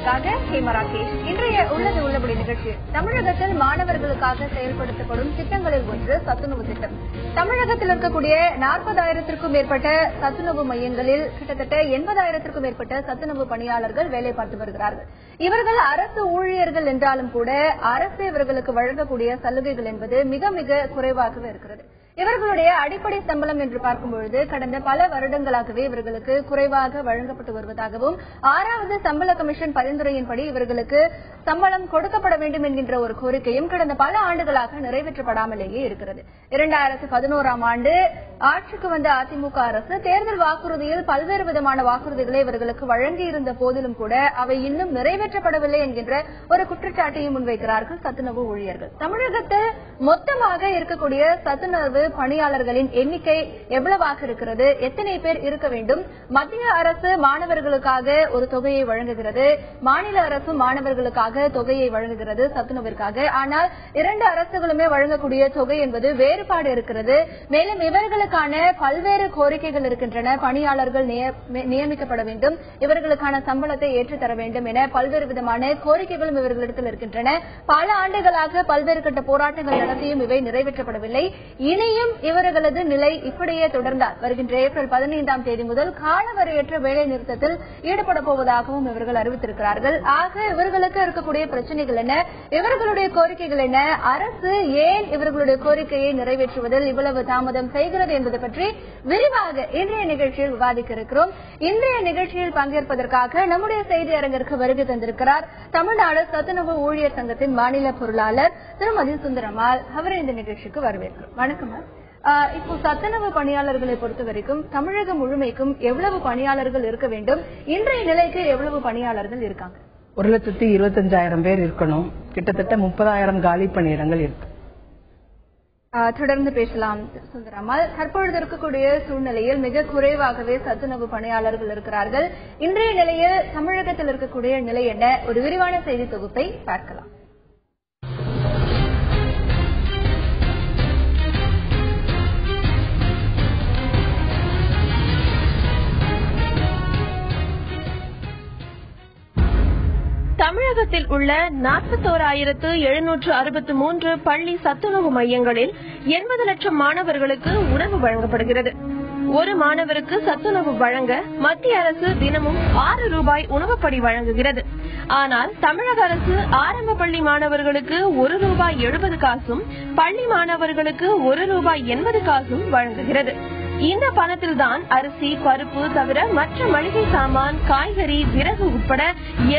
செய்திகளுக்காக ஹேமராகேஷ். இன்றைய உள்ளது உள்ளபடி நிகழ்ச்சி தமிழகத்தில் மாணவர்களுக்காக செயல்படுத்தப்படும் திட்டங்களில் ஒன்று சத்துணவு திட்டம். தமிழகத்தில் இருக்கக்கூடிய 40,000க்கும் மேற்பட்ட சத்துணவு மையங்களில் கிட்டத்தட்ட 80,000க்கும் மேற்பட்ட சத்துணவு பணியாளர்கள் வேலை பார்த்து வருகிறார்கள். இவர்கள் அரசு ஊழியர்கள் என்றாலும் கூட அரசு இவர்களுக்கு வழங்கக்கூடிய சலுகைகள் என்பது மிக மிக குறைவாகவே இருக்கிறது. இவர்களுடைய அடிப்படை சம்பளம் என்று பார்க்கும்பொழுது கடந்த பல வருடங்களாகவே இவர்களுக்கு குறைவாக வழங்கப்பட்டு வருவதாகவும் 6வது சம்பள கமிஷன் பரிந்துரையின்படி இவர்களுக்கு சம்பளம் கொடுக்கப்பட வேண்டும் என்கின்ற ஒரு கோரிக்கையும் கடந்த பல ஆண்டுகளாக நிறைவேற்றப்படாமலேயே இருக்கிறது. 2011ஆம் ஆண்டு ஆட்சிக்கு வந்த அதிமுக அரசு தேர்தல் வாக்குறுதியில் பல்வேறு விதமான வாக்குறுதிகளை இவர்களுக்கு வழங்கியிருந்த போதிலும் கூட அவை இன்னும் நிறைவேற்றப்படவில்லை என்கின்ற ஒரு குற்றச்சாட்டையும் முன்வைக்கிறார்கள் சத்துணவு ஊழியர்கள். தமிழகத்தில் மொத்தமாக இருக்கக்கூடிய சத்துணவு பணியாளர்களின் எண்ணிக்கை எவ்வளவாக இருக்கிறது, எத்தனை பேர் இருக்க வேண்டும்? மத்திய அரசு மாணவர்களுக்காக ஒரு தொகையை வழங்குகிறது, மாநில அரசு மாணவர்களுக்காக தொகையை வழங்குகிறது சத்துணவிற்காக. ஆனால் 2 அரசுகளுமே வழங்கக்கூடிய தொகை என்பது வேறுபாடு இருக்கிறது. மேலும் இவர்களுக்கான பல்வேறு கோரிக்கைகள் இருக்கின்றன. பணியாளர்கள் நியமிக்கப்பட வேண்டும், இவர்களுக்கான சம்பளத்தை ஏற்றுத்தர வேண்டும் என பல்வேறு விதமான கோரிக்கைகளும் இவர்களிடத்தில் இருக்கின்றன. பல ஆண்டுகளாக பல்வேறு கட்ட போராட்டங்கள் நடத்தியும் இவை நிறைவேற்றப்படவில்லை. இனியும் இவர்களது நிலை இப்படியே தொடர்ந்தால் வருகின்ற ஏப்ரல் 15ஆம் தேதி முதல் காலவரையற்ற வேலை நிறுத்தத்தில் ஈடுபட போவதாகவும் இவர்கள் அறிவித்திருக்கிறார்கள். ஆக இவர்களுக்கு இருக்கக்கூடிய பிரச்சனைகள் என்ன, இவர்களுடைய கோரிக்கைகள் என்ன, அரசு ஏன் இவர்களுடைய கோரிக்கையை நிறைவேற்றுவதில் இவ்வளவு தாமதம் செய்கிறது என்பது பற்றி விரிவாக இன்றைய நிகழ்ச்சியில் விவாதிக்க இருக்கிறோம். இன்றைய நிகழ்ச்சியில் பங்கேற்பதற்காக நம்முடைய செய்தி அரங்கிற்கு வருகை தந்திருக்கிறார் தமிழ்நாடு சத்துணவு ஊழியர் சங்கத்தின் மாநில பொருளாளர் திருமதி சுந்தரம்மாள். அவரை இந்த நிகழ்ச்சிக்கு வரவேற்கிறோம். வணக்கம். இப்போ சத்துணவு பணியாளர்களை பொறுத்த வரைக்கும் தமிழகம் முழுமைக்கும் எவ்வளவு பணியாளர்கள் இருக்க வேண்டும்? இன்றைய நிலைக்கு எவ்வளவு பணியாளர்கள் இருக்காங்க? 1,25,000 பேர் இருக்கணும். கிட்டத்தட்ட 30,000 காலி பணியிடங்கள் இருக்கு. தொடர்ந்து பேசலாம் சுந்தரம்மாள். தற்பொழுது இருக்கக்கூடிய சூழ்நிலையில் மிக குறைவாகவே சத்துணவு பணியாளர்கள் இருக்கிறார்கள். இன்றைய நிலையில் தமிழகத்தில் இருக்கக்கூடிய நிலை என்ன? ஒரு விரிவான செய்தி தொகுப்பை பார்க்கலாம். தமிழகத்தில் உள்ள 41,763 பள்ளி சத்துணவு மையங்களில் 80 லட்சம் மாணவர்களுக்கு உணவு வழங்கப்படுகிறது. ஒரு மாணவருக்கு சத்துணவு வழங்க மத்திய அரசு தினமும் 6 ரூபாய் உணவுப்படி வழங்குகிறது. ஆனால் தமிழக அரசு ஆரம்ப பள்ளி மாணவர்களுக்கு 1 ரூபாய் 70 காசும் பள்ளி மாணவர்களுக்கு 1 ரூபாய் 80 காசும் வழங்குகிறது. இந்த பணத்தில்தான் அரிசி, பருப்பு தவிர மற்ற மளிகை சாமான், காய்கறி, விறகு உட்பட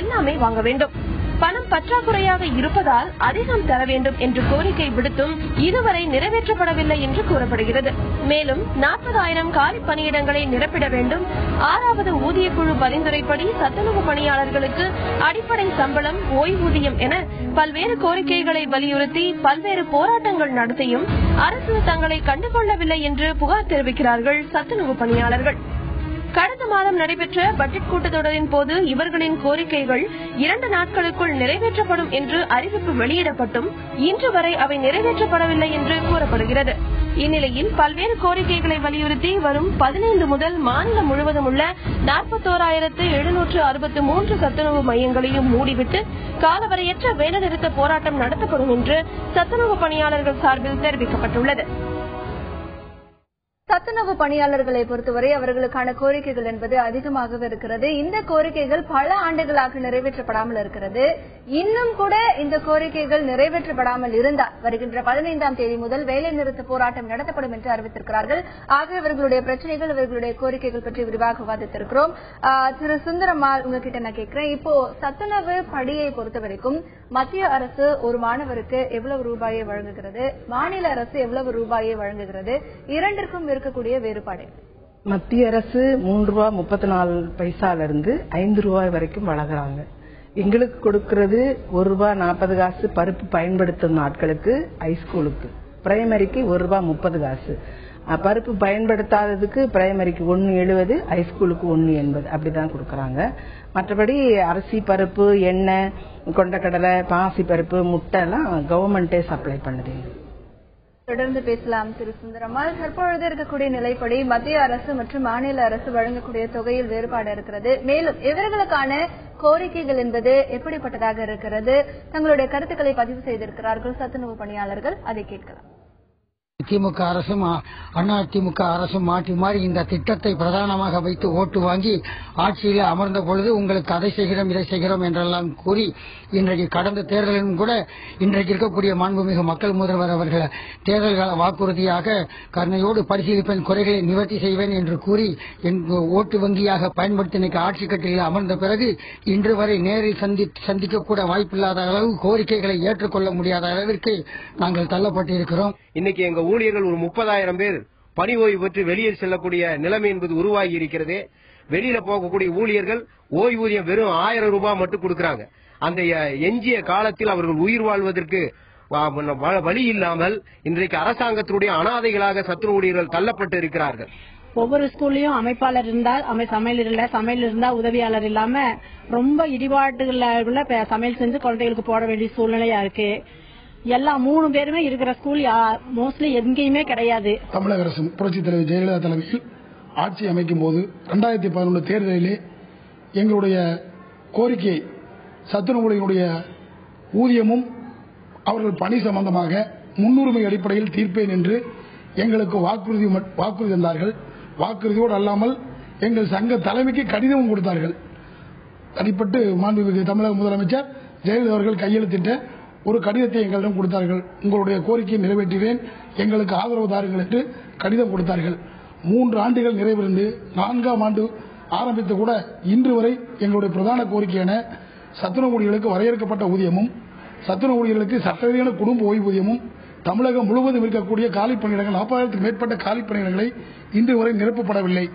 எல்லாமே வாங்க வேண்டும். பணம் பற்றாக்குறையாக இருப்பதால் அதிகம் தர வேண்டும் என்று கோரிக்கை விடுத்தும் இதுவரை நிறைவேற்றப்படவில்லை என்று கூறப்படுகிறது. மேலும் 40,000 காலி பணியிடங்களை நிரப்பிட வேண்டும். 6வது ஊதியக்குழு பரிந்துரைப்படி சத்துணவு பணியாளர்களுக்கு அடிப்படை சம்பளம், ஓய்வூதியம் என பல்வேறு கோரிக்கைகளை வலியுறுத்தி பல்வேறு போராட்டங்கள் நடத்தியும் அரசு தங்களை கண்டுகொள்ளவில்லை என்று புகார் தெரிவிக்கிறார்கள் சத்துணவு பணியாளர்கள். கடந்த மாதம் நடைபெற்ற பட்ஜெட் கூட்டத்தொடரின் போது இவர்களின் கோரிக்கைகள் 2 நாட்களுக்குள் நிறைவேற்றப்படும் என்று அறிவிப்பு வெளியிடப்பட்டும் இன்று வரை அவை நிறைவேற்றப்படவில்லை என்று கூறப்படுகிறது. இந்நிலையில் பல்வேறு கோரிக்கைகளை வலியுறுத்தி வரும் 15 முதல் மாநிலம் முழுவதும் உள்ள 41,763 சத்துணவு மையங்களையும் மூடிவிட்டு காலவரையற்ற வேலைநிறுத்த போராட்டம் நடத்தப்படும் என்று சத்துணவு பணியாளர்கள் சார்பில் தெரிவிக்கப்பட்டுள்ளது. சத்துணவு பணியாளர்களை பொறுத்தவரை அவர்களுக்கான கோரிக்கைகள் என்பது அதிகமாகவே இருக்கிறது. இந்த கோரிக்கைகள் பல ஆண்டுகளாக நிறைவேற்றப்படாமல் இருக்கிறது. இன்னும் கூட இந்த கோரிக்கைகள் நிறைவேற்றப்படாமல் இருந்தால் வருகின்ற 15ஆம் தேதி முதல் வேலை நிறுத்த போராட்டம் நடத்தப்படும் என்று அறிவித்திருக்கிறார்கள். ஆக இவர்களுடைய பிரச்சனைகள், இவர்களுடைய கோரிக்கைகள் பற்றி விரிவாக விவாதித்திருக்கிறோம். திரு சுந்தரம்மாள், உங்ககிட்ட நான் கேட்கிறேன், இப்போ சத்துணவு படியை பொறுத்த வரைக்கும் மத்திய அரசு ஒரு மாணவருக்கு எவ்வளவு ரூபாயை வழங்குகிறது, மாநில அரசு எவ்வளவு ரூபாயை வழங்குகிறது, இரண்டிற்கும் இருக்கக்கூடிய வேறுபாடு? மத்திய அரசு 3 ரூபாய் 34 பைசால இருந்து 5 ரூபாய் வரைக்கும் வழங்குறாங்க. எங்களுக்கு கொடுக்கிறது 1 ரூபாய் 40 காசு பருப்பு பயன்படுத்தும் நாட்களுக்கு ஹைஸ்கூலுக்கு, பிரைமரிக்கு 1 ரூபாய் 30 காசு. பருப்பு பயன்படுத்தாததுக்கு பிரைமரிக்கு 1.70, ஹைஸ்கூலுக்கு 1.80 அப்படிதான் கொடுக்கறாங்க. மற்றபடி அரிசி, பருப்பு, எண்ணெய், கொண்டக்கடலை, பாசி பருப்பு, முட்டை எல்லாம் கவர்மெண்டே சப்ளை பண்ணுது. தொடர்ந்து பேசலாம் திரு சுந்தரம்மாள். தற்பொழுது இருக்கக்கூடிய நிலைப்படி மத்திய அரசு மற்றும் மாநில அரசு வழங்கக்கூடிய தொகையில் வேறுபாடு இருக்கிறது. மேலும் இவர்களுக்கான கோரிக்கைகள் என்பது எப்படிப்பட்டதாக இருக்கிறது? தங்களுடைய கருத்துக்களை பதிவு செய்திருக்கிறார்கள் சத்துணவு பணியாளர்கள். அதை கேட்கலாம். திமுக அரசும் அதிமுக அரசும் மாற்றி மாறி இந்த திட்டத்தை பிரதானமாக வைத்து ஓட்டு வாங்கி ஆட்சியில் அமர்ந்த பொழுது உங்களுக்கு அதை செய்கிறோம் இதை செய்கிறோம் என்றெல்லாம் கூறி இன்றைக்கு கடந்த தேர்தலிலும் கூட இன்றைக்கு இருக்கக்கூடிய மாண்புமிகு மக்கள் முதல்வர் அவர்கள் தேர்தல் கால வாக்குறுதியாக கருணையோடு பரிசீலிப்பேன், குறைகளை நிவர்த்தி செய்வேன் என்று கூறி ஓட்டு வங்கியாக பயன்படுத்தி இன்னைக்கு ஆட்சி கட்டில் அமர்ந்த பிறகு இன்று வரை நேரில் சந்திக்கக்கூட வாய்ப்பில்லாத அளவு கோரிக்கைகளை ஏற்றுக்கொள்ள முடியாத அளவிற்கு நாங்கள் தள்ளப்பட்டிருக்கிறோம். இன்னைக்கு எங்க ஊழியர்கள் ஒரு 30,000 பேர் பணி ஓய்வு பெற்று வெளியில் செல்லக்கூடிய நிலைமை என்பது உருவாகி இருக்கிறது. வெளியில போகக்கூடிய ஊழியர்கள் ஓய்வூதியம் வெறும் 1000 ரூபாய் மட்டும் கொடுக்கறாங்க. அந்த எஞ்சிய காலத்தில் அவர்கள் உயிர் வாழ்வதற்கு வழி இல்லாமல் இன்றைக்கு அரசாங்கத்தினுடைய அனாதைகளாக சத்துணவு ஊழியர்கள் தள்ளப்பட்டு இருக்கிறார்கள். ஒவ்வொரு ஸ்கூல்லயும் அமைப்பாளர் இருந்தால் சமையல் இருந்தா உதவியாளர் இல்லாம ரொம்ப இடிபாட்டுல சமையல் செஞ்சு குழந்தைகளுக்கு போட வேண்டிய சூழ்நிலையா இருக்கு. எல்லா 3 பேருமே இருக்கிற ஸ்கூல் மோஸ்ட்லி எங்கேயுமே கிடையாது. தமிழக அரசு புரட்சித் தலைவர் ஜெயலலிதா தலைமையில் ஆட்சி அமைக்கும் போது 2011 தேர்தலிலே எங்களுடைய கோரிக்கை சத்துணவுடைய ஊதியமும் அவர்கள் பணி சம்பந்தமாக முன்னுரிமை அடிப்படையில் தீர்ப்பேன் என்று எங்களுக்கு வாக்குறுதி தந்தார்கள். வாக்குறுதியோடு அல்லாமல் எங்கள் சங்க தலைமைக்கு கடிதமும் கொடுத்தார்கள். தனிப்பட்டு மாண்புமிகு தமிழக முதலமைச்சர் ஜெயலலிதா அவர்கள் கையெழுத்திட்ட ஒரு கடிதத்தை எங்களிடம் கொடுத்தார்கள். உங்களுடைய கோரிக்கையை நிறைவேற்றுவேன், எங்களுக்கு ஆதரவு தாருங்கள் என்று கடிதம் கொடுத்தார்கள். 3 ஆண்டுகள் நிறைவடைந்து 4ஆம் ஆண்டு ஆரம்பித்து கூட இன்று வரை எங்களுடைய பிரதான கோரிக்கையான சத்துணவு ஊழியர்களுக்கு வரையறுக்கப்பட்ட ஊதியமும் சத்துணவு ஊழியர்களுக்கு சட்டரீதியான குடும்ப ஓய்வூதியமும் தமிழகம் முழுவதும் இருக்கக்கூடிய காலி பணியிடங்கள் 40,000க்கும் மேற்பட்ட காலி பணியிடங்களை இன்று வரை நிரப்பப்படவில்லை.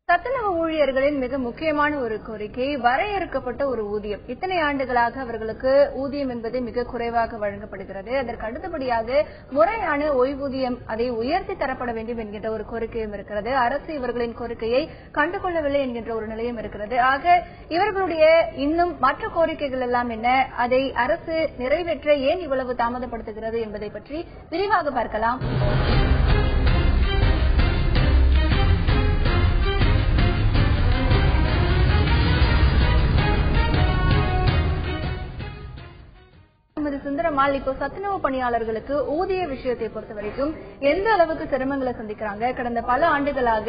சத்துணவு ஊழியர்களின் மிக முக்கியமான ஒரு கோரிக்கை வரையறுக்கப்பட்ட ஒரு ஊதியம். இத்தனை ஆண்டுகளாக அவர்களுக்கு ஊதியம் என்பது மிக குறைவாக வழங்கப்படுகிறது. அதற்கு அடுத்தபடியாக முறையான ஓய்வூதியம் அதை உயர்த்தி தரப்பட வேண்டும் என்கின்ற ஒரு கோரிக்கையும் இருக்கிறது. அரசு இவர்களின் கோரிக்கையை கண்டுகொள்ளவில்லை என்கின்ற ஒரு நிலையம் இருக்கிறது. ஆக இவர்களுடைய இன்னும் மற்ற கோரிக்கைகள் எல்லாம் என்ன, அதை அரசு நிறைவேற்ற ஏன் இவ்வளவு தாமதப்படுத்துகிறது என்பதை பற்றி விரிவாக பார்க்கலாம். சுந்தரம்மாள், இப்போ சத்துணவு பணியாளர்களுக்கு ஊதிய விஷயத்தை பொறுத்த வரைக்கும் எந்த அளவுக்கு சிரமங்களை சந்திக்கிறாங்க? கடந்த பல ஆண்டுகளாக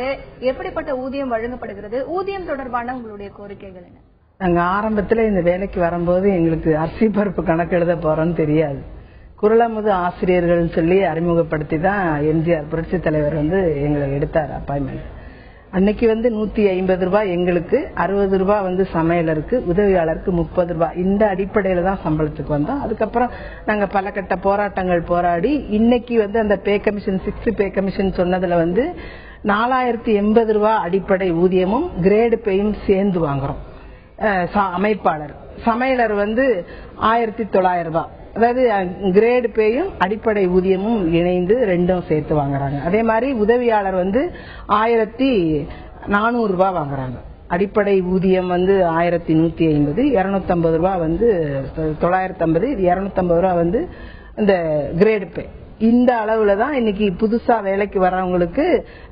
எப்படிப்பட்ட ஊதியம் வழங்கப்படுகிறது? ஊதியம் தொடர்பான உங்களுடைய கோரிக்கைகள் என்ன? நாங்க ஆரம்பத்துல இந்த வேலைக்கு வரும்போது எங்களுக்கு அரிசி பருப்பு கணக்கு எழுத போறோம்னு தெரியாது. குரலமுது ஆசிரியர்கள் சொல்லி அறிமுகப்படுத்தி தான் எம்ஜிஆர் புரட்சி தலைவர் எங்களை எடுத்தார் அப்பாயின்மெண்ட். அன்னைக்கு 150 ரூபாய் எங்களுக்கு, 60 ரூபாய் சமையலருக்கு, உதவியாளருக்கு 30 ரூபாய். இந்த அடிப்படையில தான் சம்பளத்துக்கு வந்தோம். அதுக்கப்புறம் நாங்க பல கட்ட போராட்டங்கள் போராடி இன்னைக்கு அந்த pay commission 6th pay commission சொன்னதுல 4080 ரூபாய் அடிப்படை ஊதியமும் கிரேடு பேயும் சேர்ந்து வாங்குறோம். அமைப்பாளர் சமையலர் 1900 ரூபாய், அதாவது கிரேடு பேயும் அடிப்படை ஊதியமும் இணைந்து ரெண்டும் சேர்த்து வாங்குறாங்க. அதே மாதிரி உதவியாளர் 1400 ரூபாய் வாங்குறாங்க. அடிப்படை ஊதியம் 1150, 250 ரூபாய் 950, 250 ரூபாய் இந்த கிரேடு பே. இந்த அளவுல தான் இன்னைக்கு புதுசா வேலைக்கு வர்றவங்களுக்கு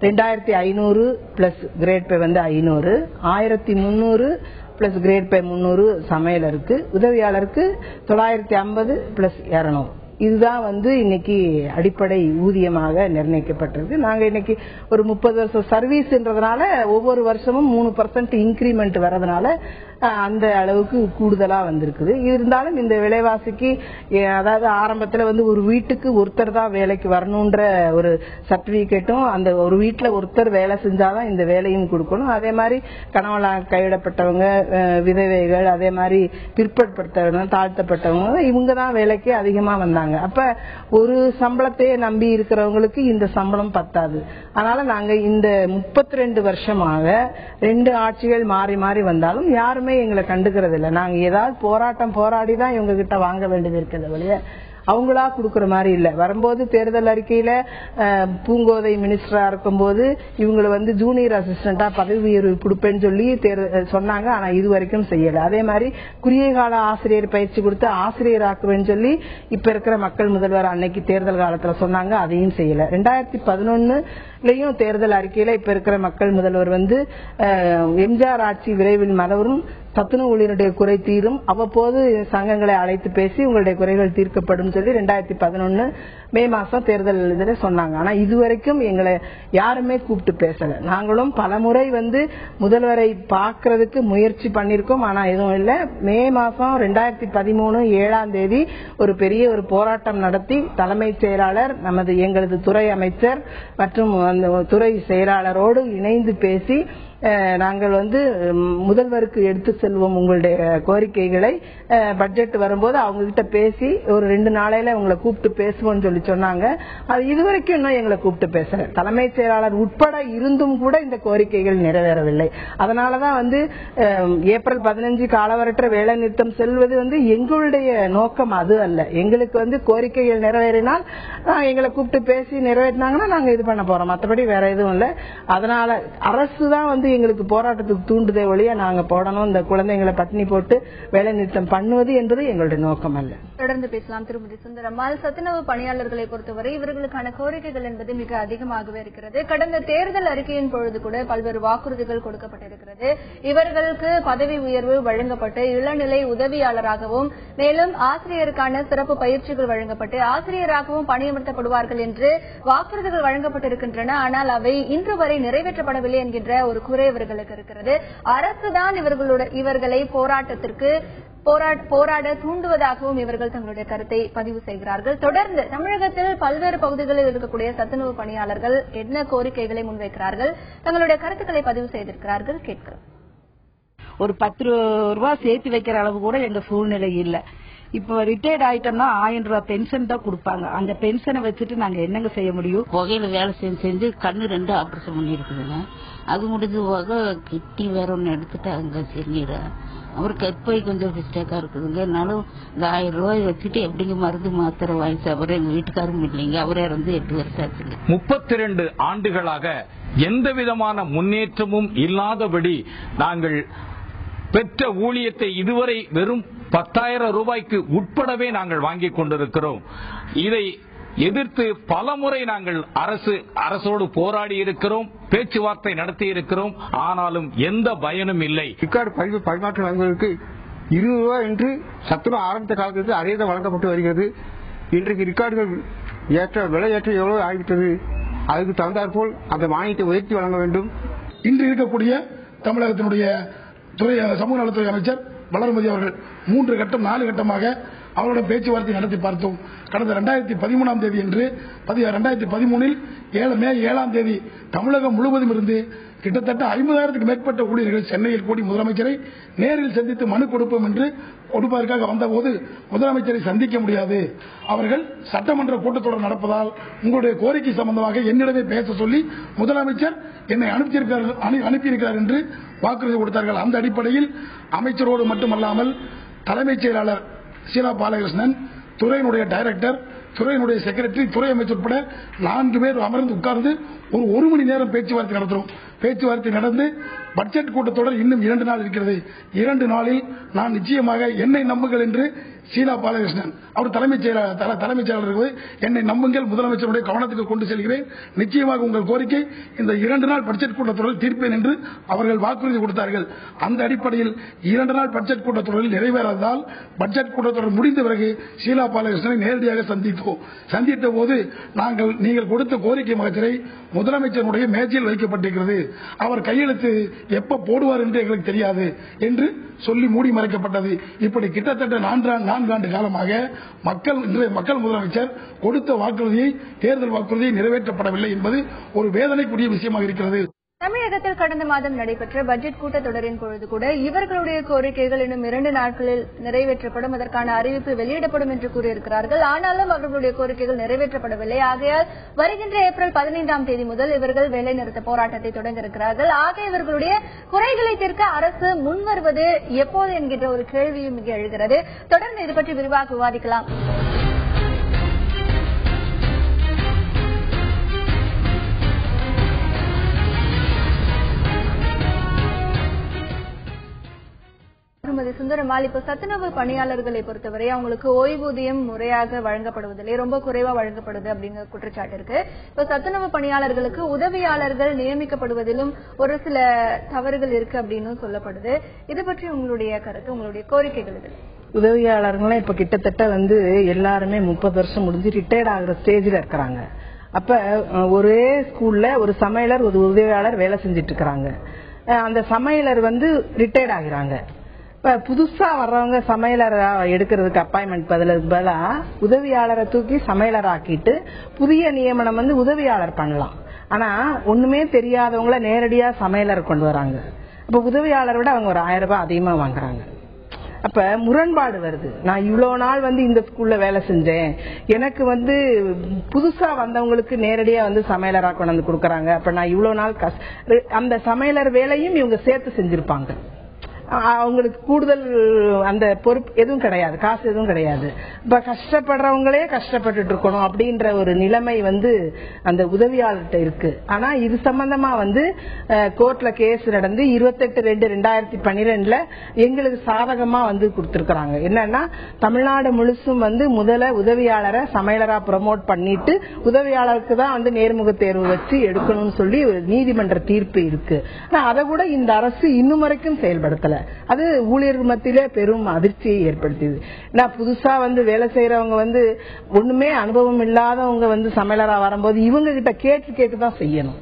2500 பிளஸ் கிரேட் பே 500, 1300 பிளஸ் கிரேட் பே 300 சமையலருக்கு, உதவியாளருக்கு 950 பிளஸ் 200. இதுதான் இன்னைக்கு அடிப்படை ஊதியமாக நிர்ணயிக்கப்பட்டிருக்கு. நாங்க இன்னைக்கு ஒரு 30 வருஷம் சர்வீஸ்ன்றதுனால ஒவ்வொரு வருஷமும் 3% இன்கிரிமெண்ட் வரதுனால அந்த அளவுக்கு கூடுதலா வந்திருக்குது. இருந்தாலும் இந்த விலைவாசிக்கு, அதாவது ஆரம்பத்துல ஒரு வீட்டுக்கு ஒருத்தர் தான் வேலைக்கு வரணும்ன்ற ஒரு சர்டிபிகேட்டும், அந்த ஒரு வீட்டுல ஒருத்தர் வேலை செஞ்சாதான் இந்த வேலையும் கொடுக்கணும். அதே மாதிரி கணவனால் கைவிடப்பட்டவங்க, விதவைகள், அதே மாதிரி பிற்படுத்தப்பட்டவங்க, தாழ்த்தப்பட்டவங்க, இவங்க தான் வேலைக்கு அதிகமா வந்தாங்க. அப்ப ஒரு சம்பளத்தையே நம்பி இருக்கிறவங்களுக்கு இந்த சம்பளம் பத்தாது. அதனால நாங்க இந்த 32 வருஷமாக 2 ஆட்சிகள் மாறி மாறி வந்தாலும் யாருமே எங்களை கண்டுக்கிறது இல்லை. நாங்க ஏதாவது போராட்டம் போராடிதான் இவங்க கிட்ட வாங்க வேண்டியது இருக்கிறது வழிய அவங்களா கொடுக்கற மாதிரி இல்ல. வரும்போது தேர்தல் அறிக்கையில பூங்கோதை மினிஸ்டரா இருக்கும்போது இவங்களை ஜூனியர் அசிஸ்டண்டா பதவி உயர்வு கொடுப்பேன்னு சொல்லி சொன்னாங்க. ஆனா இது வரைக்கும் செய்யல. அதே மாதிரி குறுகிய கால ஆசிரியர் பயிற்சி கொடுத்து ஆசிரியர் ஆக்குவேன்னு சொல்லி இப்ப இருக்கிற மக்கள் முதல்வர் அன்னைக்கு தேர்தல் காலத்துல சொன்னாங்க. அதையும் செய்யல. 2011லயும் தேர்தல் அறிக்கையில இப்ப இருக்கிற மக்கள் முதல்வர் எம்ஜிஆர் ஆட்சி விரைவில் மலரும், சத்துணவு ஊழியருடைய குறை தீரும், அவ்வப்போது சங்கங்களை அழைத்து பேசி உங்களுடைய குறைகள் தீர்க்கப்படும் சொல்லி 2011 மே மாசம் தேர்தல் இதுல சொன்னாங்க. ஆனா இதுவரைக்கும் எங்களை யாருமே கூப்பிட்டு பேசல. நாங்களும் பலமுறை முதல்வரை பாக்குறதுக்கு முயற்சி பண்ணிருக்கோம். ஆனா எதுவும் இல்ல. மே மாசம் 2013 7ஆம் தேதி ஒரு பெரிய ஒரு போராட்டம் நடத்தி தலைமைச் செயலாளர் எங்களது துறை அமைச்சர் மற்றும் அந்த துறை செயலாளரோடு இணைந்து பேசி நாங்கள் முதல்வருக்கு எடுத்து செல்வோம் உங்களுடைய கோரிக்கைகளை, பட்ஜெட் வரும்போது அவங்க கிட்ட பேசி ஒரு 2 நாளையில உங்களை கூப்பிட்டு பேசுவோம்னு சொல்லி சொன்னாங்க. அது இதுவரைக்கும் இன்னும் எங்களை கூப்பிட்டு பேசல. தலைமைச் செயலாளர் உட்பட இருந்தும் கூட இந்த கோரிக்கைகள் நிறைவேறவில்லை. அதனாலதான் ஏப்ரல் 15 காலவரற்ற வேலை நிறுத்தம் செல்வது எங்களுடைய நோக்கம் அது அல்ல. எங்களுக்கு கோரிக்கைகள் நிறைவேறினால் எங்களை கூப்பிட்டு பேசி நிறைவேற்றினாங்கன்னா நாங்க இது பண்ண போறோம். மற்றபடி வேற எதுவும் இல்ல. அதனால அரசு தான் எங்களுக்கு போராட்டத்துக்கு தூண்டுதே ஒழிய நாங்க போடணும், இந்த குழந்தைங்களை பட்டினி போட்டு வேலை நிறுத்தம் பண்ணுவது என்பது எங்களுடைய நோக்கம் அல்ல. தொடர்ந்து பேசலாம். திருமதி சுந்தரம்மாள், சத்துணவு பணியாளர்களை பொறுத்தவரை இவர்களுக்கான கோரிக்கைகள் என்பது மிக அதிகமாகவே இருக்கிறது. கடந்த தேர்தல் அறிக்கையின் பொழுது கூட பல்வேறு வாக்குறுதிகள் கொடுக்கப்பட்டிருக்கிறது. இவர்களுக்கு பதவி உயர்வு வழங்கப்பட்டு இளநிலை உதவியாளராகவும் மேலும் ஆசிரியருக்கான சிறப்பு பயிற்சிகள் வழங்கப்பட்டு ஆசிரியராகவும் பணியமர்த்தப்படுவார்கள் என்று வாக்குறுதிகள் வழங்கப்பட்டிருக்கின்றன. ஆனால் அவை இன்று வரை நிறைவேற்றப்படவில்லை என்கின்ற ஒரு குறை இவர்களுக்கு இருக்கிறது. அரசுதான் இவர்களை போராட்டத்திற்கு போராட தூண்டுவதாகவும் இவர்கள் தங்களுடைய கருத்தை பதிவு செய்கிறார்கள். தொடர்ந்து தமிழகத்தில் பல்வேறு பகுதிகளில் இருக்கக்கூடிய சத்துணவு பணியாளர்கள் என்ன கோரிக்கைகளை முன்வைக்கிறார்கள், தங்களுடைய கருத்துக்களை பதிவு செய்திருக்கிறார்கள். கேட்கிறோம். ஒரு 10 ரூபாய் சேர்த்து வைக்கிற அளவு கூட எங்க சூழ்நிலை இல்ல. இப்ப ரிட்டையர்ட் ஆயிட்டோம்னா 1000 ரூபாய் பென்ஷன் தான் கொடுப்பாங்க. அந்த பென்ஷனை வச்சுட்டு நாங்க என்னங்க செய்ய முடியும்? புகையில வேலை செஞ்சு கண்ணு 2 ஆபரேஷன் பண்ணிருக்குதுங்க. அது முடிஞ்சு போக கிட்னி வேற ஒன்னு எடுத்துட்டாங்க சிறுநீரை. அவரு கற்பை கொஞ்சம் மிஸ்டேக்கா இருக்குதுங்க. என்னாலும் இந்த 1000 ரூபாய் வச்சுட்டு எப்படிங்க மருந்து மாத்திரை வாங்கி சாப்பிட்ற எங்க வீட்டுக்காரும் இல்லைங்க. அவரே 8 வருஷம் ஆச்சுங்க. 32 ஆண்டுகளாக எந்த விதமான முன்னேற்றமும் இல்லாதபடி நாங்கள் பெற்ற ஊழியத்தை இதுவரை வெறும் 10,000 ரூபாய்க்கு உட்படவே நாங்கள் வாங்கிக் கொண்டிருக்கிறோம். இதை எதிர்த்து பலமுறை நாங்கள் அரசோடு போராடி இருக்கிறோம், பேச்சுவார்த்தை நடத்தி இருக்கிறோம். ஆனாலும் எந்த பயனும் இல்லை. ரிக்கார்டு பரிமாற்றம் வழங்குவதற்கு 20 ரூபாய் என்று சத்துணவு ஆரம்பித்த காலத்திற்கு அதே தான் வழங்கப்பட்டு வருகிறது. இன்றைக்கு ரிக்கார்டுகள் விலை ஏற்றம் எவ்வளவு ஆகிவிட்டது. அதுக்கு தகுந்தாற்போல் அந்த மானியத்தை உயர்த்தி வழங்க வேண்டும். இன்று இருக்கக்கூடிய தமிழகத்தினுடைய சமூக நலத்துறை அமைச்சர் வளர்மதி அவர்கள் 3 கட்டம் 4 கட்டமாக அவருடன் பேச்சுவார்த்தை நடத்தி பார்த்தோம். கடந்த 2013ஆம் தேதி என்று 2013இல் மே 7ஆம் தேதி தமிழகம் முழுவதும் இருந்து கிட்டத்தட்ட 50,000க்கு மேற்பட்ட ஊழியர்கள் சென்னையில் கூடி முதலமைச்சரை நேரில் சந்தித்து மனு கொடுப்போம் என்று கொடுப்பதற்காக வந்தபோது முதலமைச்சரை சந்திக்க முடியாது, அவர்கள் சட்டமன்ற கூட்டத்தொடர் நடப்பதால் உங்களுடைய கோரிக்கை சம்பந்தமாக என்னிடமே பேச சொல்லி முதலமைச்சர் என்னை அனுப்பியிருக்கிறார் என்று வாக்குறுதி கொடுத்தார்கள். அந்த அடிப்படையில் அமைச்சரோடு மட்டுமல்லாமல் தலைமைச் செயலாளர் ஷீலா பாலகிருஷ்ணன், துறையினுடைய டைரக்டர், துறையினுடைய செக்ரட்டரி, துறை அமைச்சர் உட்பட 4 பேர் அமர்ந்து உட்கார்ந்து ஒரு மணி நேரம் பேச்சுவார்த்தை நடத்துறோம். பேச்சுவார்த்தை நடந்து பட்ஜெட் கூட்டத்தொடர் இன்னும் 2 நாள் இருக்கிறது. 2 நாளில் நான் நிச்சயமாக என்னை நம்புங்கள் என்று ஷீலா பாலகிருஷ்ணன் அவர் தலைமைச் செயலாளர் என்னை நம்புங்கள், முதலமைச்சருடைய கவனத்துக்கு கொண்டு செல்கிறேன், நிச்சயமாக உங்கள் கோரிக்கை இந்த 2 நாள் பட்ஜெட் கூட்டத்தொடரில் தீர்ப்பேன் என்று அவர்கள் வாக்குறுதி கொடுத்தார்கள். அந்த அடிப்படையில் 2 நாள் பட்ஜெட் கூட்டத்தொடரில் நிறைவேறாததால் பட்ஜெட் கூட்டத்தொடர் முடிந்த பிறகு ஷீலா பாலகிருஷ்ணனை நேரடியாக சந்தித்த போது நீங்கள் கொடுத்த கோரிக்கை மகஜரை முதலமைச்சருடைய மேஜையில் வைக்கப்பட்டிருக்கிறது, அவர் கையெழுத்து எப்ப போடுவார் என்று எங்களுக்கு தெரியாது என்று சொல்லி மூடி மறைக்கப்பட்டது. இப்படி கிட்டத்தட்ட 4 ஆண்டு காலமாக மக்கள் முதலமைச்சர் கொடுத்த வாக்குறுதியை, தேர்தல் வாக்குறுதியை நிறைவேற்றப்படவில்லை என்பது ஒரு வேதனைக்குரிய விஷயமாக இருக்கிறது. தமிழகத்தில் கடந்த மாதம் நடைபெற்ற பட்ஜெட் கூட்டத்தொடரின் பொழுது கூட இவர்களுடைய கோரிக்கைகள் இன்னும் 2 நாட்களில் நிறைவேற்றப்படும், அதற்கான அறிவிப்பு வெளியிடப்படும் என்று கூறியிருக்கிறார்கள். ஆனாலும் அவர்களுடைய கோரிக்கைகள் நிறைவேற்றப்படவில்லை. ஆகையால் வருகின்ற ஏப்ரல் 15ஆம் தேதி முதல் இவர்கள் வேலைநிறுத்த போராட்டத்தை தொடங்க இருக்கிறார்கள். ஆக இவர்களுடைய குறைகளை தீர்க்க அரசு முன்வருவது எப்போது என்கின்ற ஒரு கேள்வியும் இங்கே எழுகிறது. தொடர்ந்து இது பற்றி விரிவாக விவாதிக்கலாம். சுந்தரமால், இப்ப சத்துணவு பணியாளர்களை பொறுத்தவரை அவங்களுக்கு ஓய்வூதியம் முறையாக வழங்கப்படுவதில்லை, ரொம்ப குறைவா வழங்கப்படுது அப்படிங்கிற குற்றச்சாட்டு இருக்கு. இப்ப சத்துணவு பணியாளர்களுக்கு உதவியாளர்கள் நியமிக்கப்படுவதிலும் ஒரு சில தவறுகள் இருக்கு அப்படின்னு சொல்லப்படுது. இது பற்றி உங்களுடைய கருத்து, உங்களுடைய கோரிக்கைகள் இது? உதவியாளர்கள் இப்ப கிட்டத்தட்ட வந்து எல்லாருமே 30 வருஷம் முடிஞ்சு ரிட்டையர்ட் ஆகுற ஸ்டேஜ்ல இருக்கிறாங்க. அப்ப ஒரே ஸ்கூல்ல ஒரு சமையலர் ஒரு உதவியாளர் வேலை செஞ்சிட்டு இருக்கிறாங்க. அந்த சமையலர் வந்து ரிட்டையர்ட் ஆகிறாங்க. இப்ப புதுசா வர்றவங்க சமையலர் எடுக்கிறதுக்கு அப்பாயின்மெண்ட் பதிலா உதவியாளரை தூக்கி சமையலர் ஆக்கிட்டு புதிய நியமனம் வந்து உதவியாளர் பண்ணலாம். ஆனா ஒண்ணுமே தெரியாதவங்கள நேரடியா சமையலர் கொண்டு வராங்க. அப்ப உதவியாளரை விட அவங்க ஒரு 1000 ரூபாய் அதிகமா வாங்குறாங்க. அப்ப முரண்பாடு வருது. நான் இவ்வளவு நாள் வந்து இந்த ஸ்கூல்ல வேலை செஞ்சேன், எனக்கு வந்து புதுசா வந்தவங்களுக்கு நேரடியா வந்து சமையலரா கொண்டு வந்து கொடுக்கறாங்க. அப்ப நான் இவ்வளவு நாள் அந்த சமையலர் வேலையும் இவங்க சேர்த்து செஞ்சிருப்பாங்க. அவங்களுக்கு கூடுதல் அந்த பொறுப்பு எதுவும் கிடையாது, காசு எதுவும் கிடையாது. இப்ப கஷ்டப்படுறவங்களே கஷ்டப்பட்டு இருக்கணும் அப்படின்ற ஒரு நிலைமை வந்து அந்த உதவியாளர்கிட்ட இருக்கு. ஆனா இது சம்பந்தமா வந்து கோர்ட்ல கேஸ் நடந்து 28/2/2012 எங்களுக்கு சாதகமா வந்து கொடுத்திருக்காங்க. என்னன்னா தமிழ்நாடு முழுசும் வந்து முதல்ல உதவியாளரை சமையலரா ப்ரமோட் பண்ணிட்டு உதவியாளருக்கு தான் வந்து நேர்முக தேர்வு வச்சு எடுக்கணும்னு சொல்லி ஒரு நீதிமன்ற தீர்ப்பு இருக்கு. ஆனா அதை கூட இந்த அரசு இன்னும் வரைக்கும் செயல்படுத்தல. அது ஊழியர்கள் மத்தியிலே பெரும் அதிர்ச்சியை ஏற்படுத்தியது. நான் புதுசா வந்து வேலை செய்யறவங்க வந்து ஒண்ணுமே அனுபவம் இல்லாதவங்க வந்து சமையலரா வரும்போது இவங்க கிட்ட கேட்டு தான் செய்யணும்.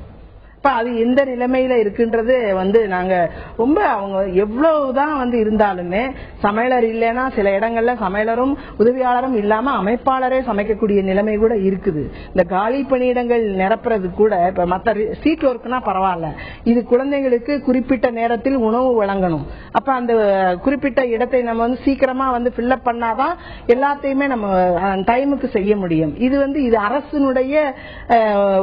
இப்ப அது எந்த நிலைமையில இருக்குன்றது வந்து நாங்க ரொம்ப அவங்க எவ்வளவுதான் வந்து இருந்தாலுமே சமையலர் இல்லைன்னா சில இடங்கள்ல சமையலரும் உதவியாளரும் இல்லாம அமைப்பாளரே சமைக்கக்கூடிய நிலைமை கூட இருக்குது. இந்த காலி பணியிடங்கள் நிரப்புறது கூட இப்ப மத்த சீட் ஒர்க்னா பரவாயில்ல, இது குழந்தைங்களுக்கு குறிப்பிட்ட நேரத்தில் உணவு வழங்கணும். அப்ப அந்த குறிப்பிட்ட இடத்தை நம்ம வந்து சீக்கிரமா வந்து ஃபில்லப் பண்ணாதான் எல்லாத்தையுமே நம்ம டைமுக்கு செய்ய முடியும். இது வந்து இது அரசினுடைய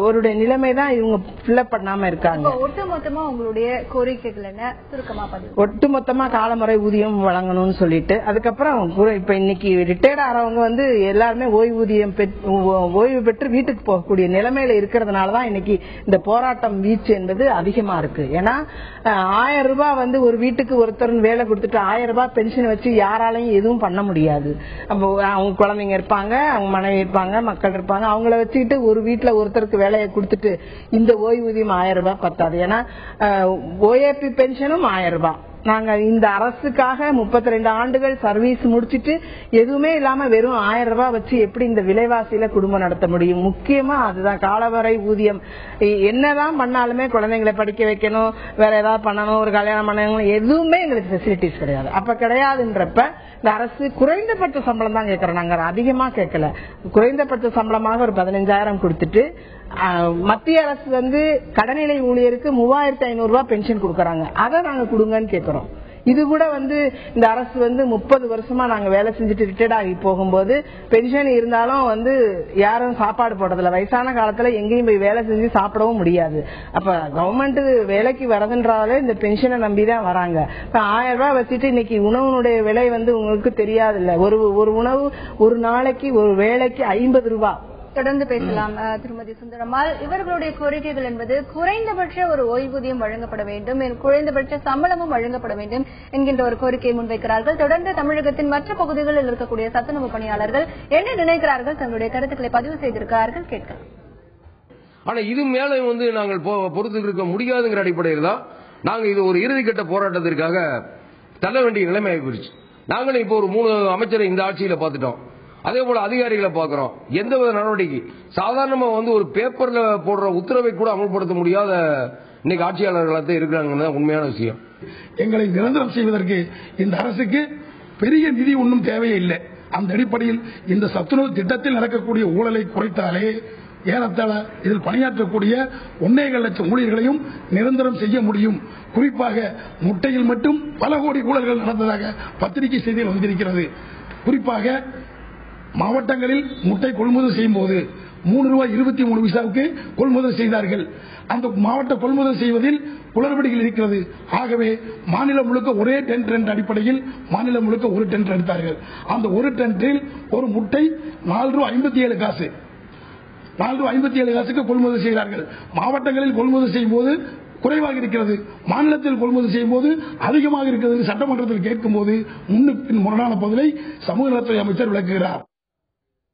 ஒரு நிலைமை தான் இவங்க ஃபில்லப் பண்ண இருக்காங்க. ஒட்டுமொத்தமா உங்களுடைய கோரிக்கைகள் என்ன சுருக்கமா பதிவு? ஒட்டுமொத்தமா காலமுறை ஊதியம் வழங்கணும்னு சொல்லிட்டு அதுக்கப்புறம் இப்ப இன்னைக்கு ரிட்டையர்ட் ஆறவங்க வந்து எல்லாருமே ஓய்வு பெற்று வீட்டுக்கு போகக்கூடிய நிலைமையில இருக்கிறதுனாலதான் இன்னைக்கு இந்த போராட்டம் வீச்சு என்பது அதிகமா இருக்கு. ஏன்னா 1000 ரூபாய் வந்து ஒரு வீட்டுக்கு ஒருத்தர் வேலை கொடுத்துட்டு 1000 ரூபாய் பென்ஷன் வச்சு யாராலையும் எதுவும் பண்ண முடியாது. அவங்க குழந்தைங்க இருப்பாங்க, அவங்க மனைவி இருப்பாங்க, மக்கள் இருப்பாங்க, அவங்கள வச்சுக்கிட்டு ஒரு வீட்டுல ஒருத்தருக்கு வேலையை கொடுத்துட்டு இந்த ஓய்வூதியம் 1000 ரூபாய் பத்தாது. ஏன்னா ஓஏபி பென்ஷனும் 1000 ரூபாய். நாங்க இந்த அரசுக்காக 32 ஆண்டுகள் சர்வீஸ் முடிச்சிட்டு எதுவுமே இல்லாம வெறும் 1000 ரூபாய் வச்சு எப்படி இந்த விலைவாசியில குடும்பம் நடத்த முடியும்? முக்கியமா அதுதான் காலவரை ஊதியம். என்னதான் பண்ணாலுமே குழந்தைங்களை படிக்க வைக்கணும், வேற ஏதாவது பண்ணணும், ஒரு கல்யாணம் பண்ணணும், எதுவுமே எங்களுக்கு ஃபெசிலிட்டிஸ் கிடையாது. அப்ப கிடையாதுன்றப்ப இந்த அரசு குறைந்தபட்ச சம்பளம் தான் கேட்கறோம். நாங்க அதிகமா கேட்கல, குறைந்தபட்ச சம்பளமாக ஒரு 15,000 கொடுத்துட்டு மத்திய அரசு வந்து கடநிலை ஊழியருக்கு 3500 ரூபாய் பென்ஷன் கொடுக்கறாங்க. அதை நாங்க கொடுங்கன்னு கேட்கிறோம். இது கூட வந்து இந்த அரசு வந்து 30 வருஷமா நாங்க வேலை செஞ்சுட்டு ரிட்டையர்ட் ஆகி போகும்போது பென்ஷன் இருந்தாலும் வந்து யாரும் சாப்பாடு போடுறதில்ல. வயசான காலத்துல எங்கேயும் போய் வேலை செஞ்சு சாப்பிடவும் முடியாது. அப்ப கவர்மெண்ட் வேலைக்கு வரதுன்றாலே இந்த பென்ஷனை நம்பிதான் வராங்க. இப்ப 1000 ரூபாய் வச்சுட்டு இன்னைக்கு உணவுனுடைய விலை வந்து உங்களுக்கு தெரியாது இல்ல, ஒரு உணவு ஒரு நாளைக்கு ஒரு வேலைக்கு 50 ரூபாய். தொடர்ந்து பேசலாம் திருமதி சுந்தரம்மாள். இவர்களுடைய கோரிக்கைகள் என்பது குறைந்தபட்ச ஒரு ஓய்வூதியம் வழங்கப்பட வேண்டும், குறைந்தபட்ச சம்பளமும் வழங்கப்பட வேண்டும் என்கின்ற ஒரு கோரிக்கையை முன்வைக்கிறார்கள். தொடர்ந்து தமிழகத்தின் மற்ற பகுதிகளில் இருக்கக்கூடிய சத்துணவு பணியாளர்கள் என்ன நினைக்கிறார்கள், தங்களுடைய கருத்துக்களை பதிவு செய்திருக்கிறார்கள், கேட்கலாம். ஆனா இது மேல வந்து நாங்கள் பொறுத்து இருக்க முடியாதுங்கிற அடிப்படையில் தான் நாங்க இது ஒரு இறுதிக்கட்ட போராட்டத்திற்காக தள்ள வேண்டிய நிலைமை ஆகிருச்சு. நாங்களும் இப்போ ஒரு 3 அமைச்சரை இந்த ஆட்சியில பாத்துட்டோம். அதே போல அதிகாரிகளை பாக்குறோம். எந்தவித நடவடிக்கை சாதாரணமா வந்து ஒரு பேப்பர்ல போடுற உத்தரவை கூட அமல்படுத்த முடியாத இன்னைக்கு ஆட்சியாளர்களாக இருக்கிறாங்க. உண்மையான விஷயம். எங்களை நிரந்தரம் செய்வதற்கு இந்த அரசுக்கு பெரிய நிதி ஒன்றும் தேவையில்லை. அந்த அடிப்படையில் இந்த சத்துணவு திட்டத்தில் நடக்கக்கூடிய ஊழலை குறைத்தாலே ஏறத்தாழ இதில் பணியாற்றக்கூடிய 1.25 லட்சம் ஊழியர்களையும் நிரந்தரம் செய்ய முடியும். குறிப்பாக முட்டையில் மட்டும் பல கோடி ஊழல்கள் நடந்ததாக பத்திரிகை செய்தியில் வந்திருக்கிறது. குறிப்பாக மாவட்டங்களில் முட்டை கொள்முதல் செய்யும் போது 3 ரூபாய் 23 பைசாவுக்கு கொள்முதல் செய்தார்கள். அந்த மாவட்ட கொள்முதல் செய்வதில் குளறுபடிகள் இருக்கிறது. ஆகவே மாநிலம் முழுக்க ஒரே டென்ட் அடிப்படையில் மாநிலம் முழுக்க ஒரு டென்ட் எடுத்தார்கள். அந்த ஒரு டென்ட்டில் ஒரு முட்டை 4 ரூபாய் 57 காசு 4 ரூபாய் 57 காசுக்கு கொள்முதல் செய்கிறார்கள். மாவட்டங்களில் கொள்முதல் செய்யும் போது குறைவாக இருக்கிறது, மாநிலத்தில் கொள்முதல் செய்யும் போது அதிகமாக இருக்கிறது சட்டமன்றத்தில் கேட்கும் போது முன்னுக்கு பின் முரணான பதிலை சமூக நலத்துறை அமைச்சர் விளக்குகிறார்.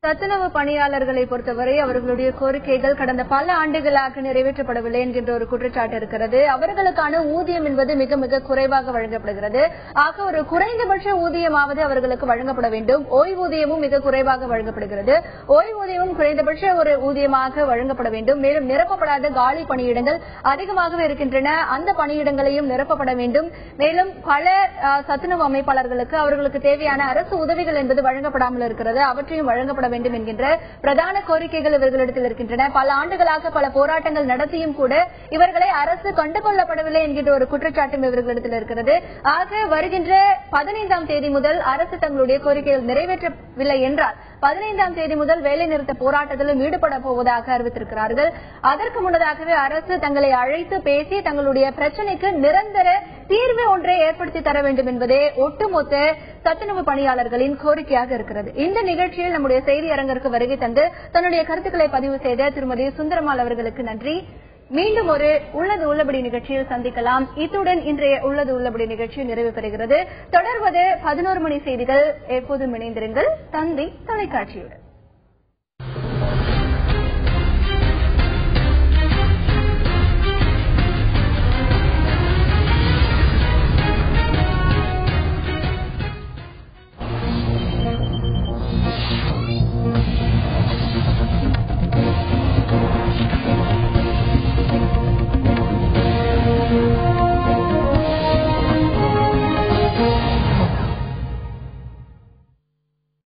சத்துணவு பணியாளர்களை பொறுத்தவரை அவர்களுடைய கோரிக்கைகள் கடந்த பல ஆண்டுகளாக நிறைவேற்றப்படவில்லை என்கின்ற ஒரு குற்றச்சாட்டு இருக்கிறது. அவர்களுக்கான ஊதியம் என்பது மிக மிக குறைவாக வழங்கப்படுகிறது. ஆக ஒரு குறைந்தபட்ச ஊதியமாவது அவர்களுக்கு வழங்கப்பட வேண்டும். ஓய்வூதியமும் மிக குறைவாக வழங்கப்படுகிறது. ஓய்வூதியமும் குறைந்தபட்ச ஒரு ஊதியமாக வழங்கப்பட வேண்டும். மேலும் நிரப்பப்படாத காலி பணியிடங்கள் அதிகமாகவே இருக்கின்றன. அந்த பணியிடங்களையும் நிரப்பப்பட வேண்டும். மேலும் பல சத்துணவு அமைப்பாளர்களுக்கு அவர்களுக்கு தேவையான அரசு உதவிகள் என்பது வழங்கப்படாமல் இருக்கிறது. அவற்றையும் வழங்கப்பட வேண்டும் என்கின்ற பிரதான கோரிக்கைகள் இவர்களிடத்தில் இருக்கின்றன. பல ஆண்டுகளாக பல போராட்டங்கள் நடத்தியும் கூட இவர்களை அரசு கண்டுகொள்ளப்படவில்லை என்கின்ற ஒரு குற்றச்சாட்டும் இவர்களிடத்தில் இருக்கிறது. ஆக வருகின்ற 15ஆம் தேதி முதல் அரசு தங்களுடைய கோரிக்கைகள் நிறைவேற்றவில்லை என்றால் 15ஆம் தேதி முதல் வேலைநிறுத்த போராட்டத்திலும் ஈடுபட போவதாக அறிவித்திருக்கிறார்கள். அதற்கு முன்னதாகவே அரசு தங்களை அழைத்து பேசி தங்களுடைய பிரச்சனைக்கு நிரந்தர தீர்வு ஒன்றை ஏற்படுத்தி தர வேண்டும் என்பதே ஒட்டுமொத்த சத்துணவு பணியாளர்களின் கோரிக்கையாக இருக்கிறது. இந்த நிகழ்ச்சியில் நம்முடைய செய்தி அரங்கிற்கு வருகை தந்து தன்னுடைய கருத்துக்களை பதிவு செய்த திருமதி சுந்தரமால் அவர்களுக்கு நன்றி. மீண்டும் ஒரு உள்ளது உள்ளபடி நிகழ்ச்சியில் சந்திக்கலாம். இத்துடன் இன்றைய உள்ளது உள்ளபடி நிகழ்ச்சி நிறைவு பெறுகிறது. தொடர்வது 11 மணி செய்திகள். எப்போதும் இணைந்திருங்கள் தந்தி தொலைக்காட்சியுடன்.